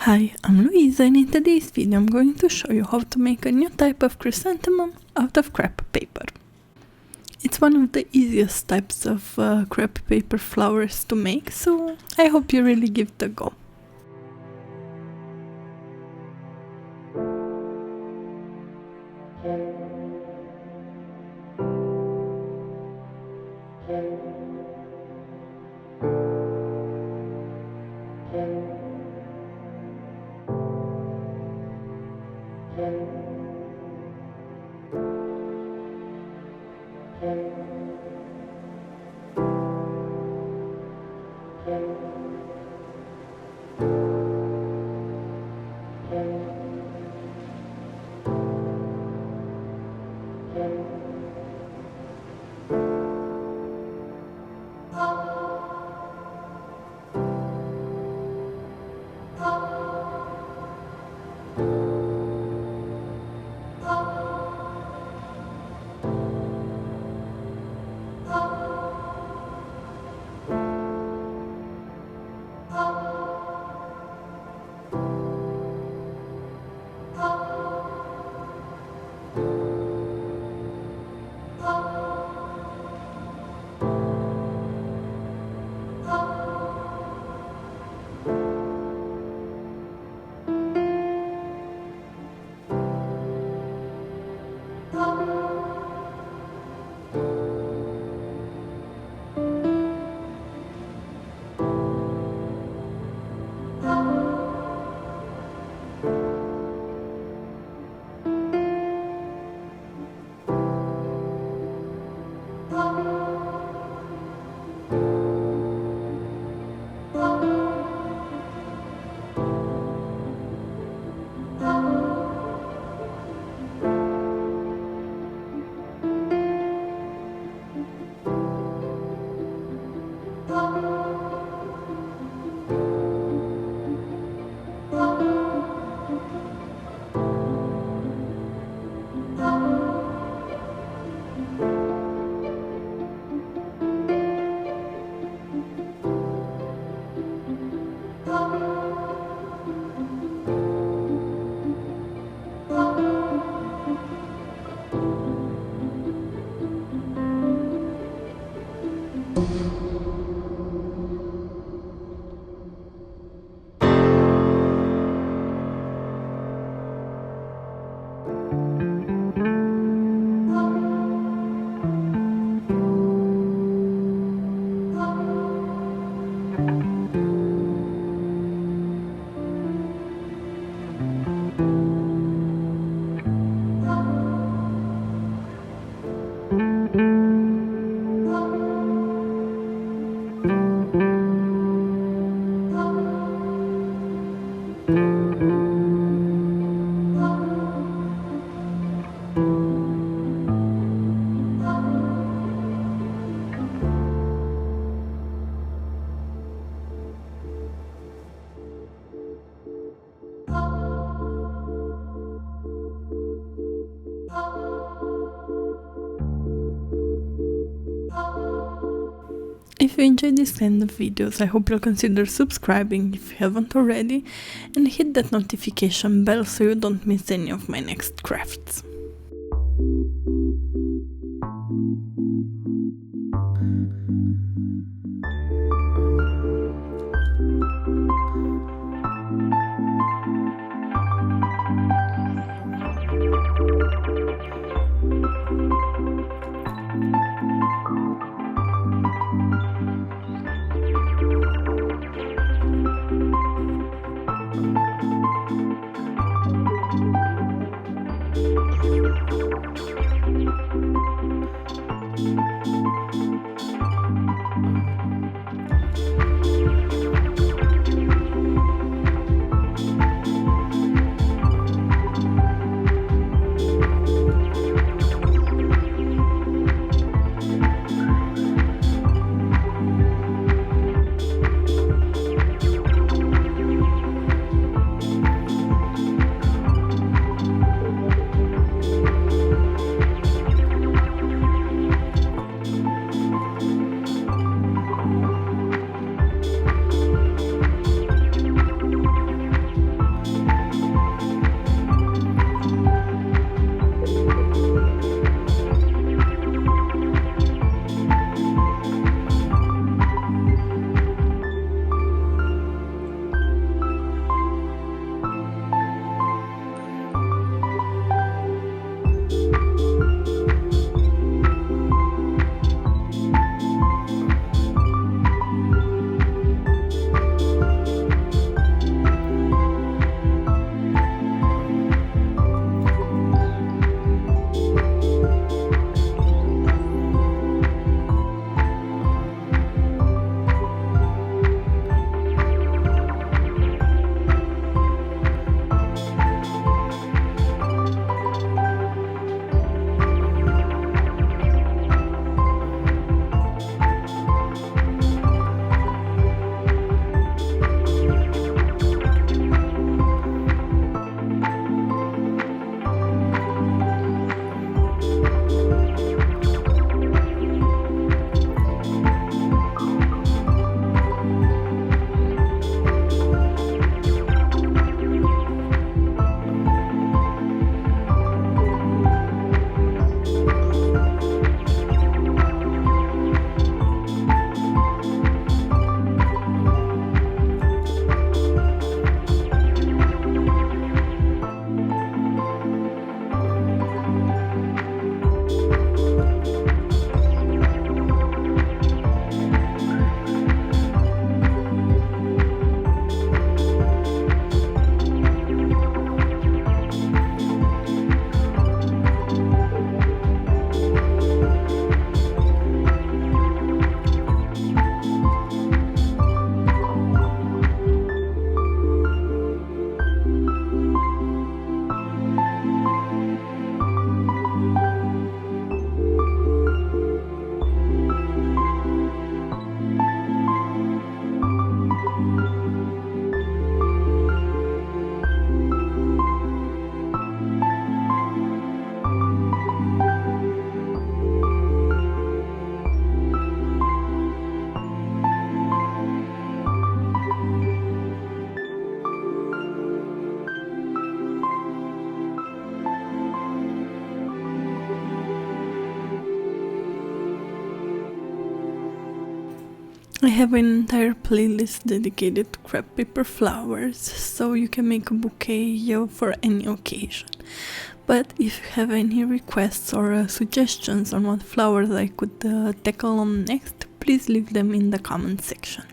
Hi, I'm Louisa, and in today's video I'm going to show you how to make a new type of chrysanthemum out of crepe paper. It's one of the easiest types of crepe paper flowers to make, so I hope you really give it a go. If you enjoy this kind of videos, I hope you'll consider subscribing if you haven't already, and hit that notification bell so you don't miss any of my next crafts. I have an entire playlist dedicated to crepe paper flowers, so you can make a bouquet for any occasion. But if you have any requests or suggestions on what flowers I could tackle on next, please leave them in the comment section.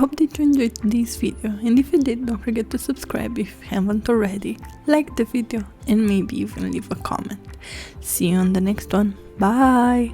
hope that you enjoyed this video, and if you did, don't forget to subscribe if you haven't already, like the video, and maybe even leave a comment. See you on the next one. Bye!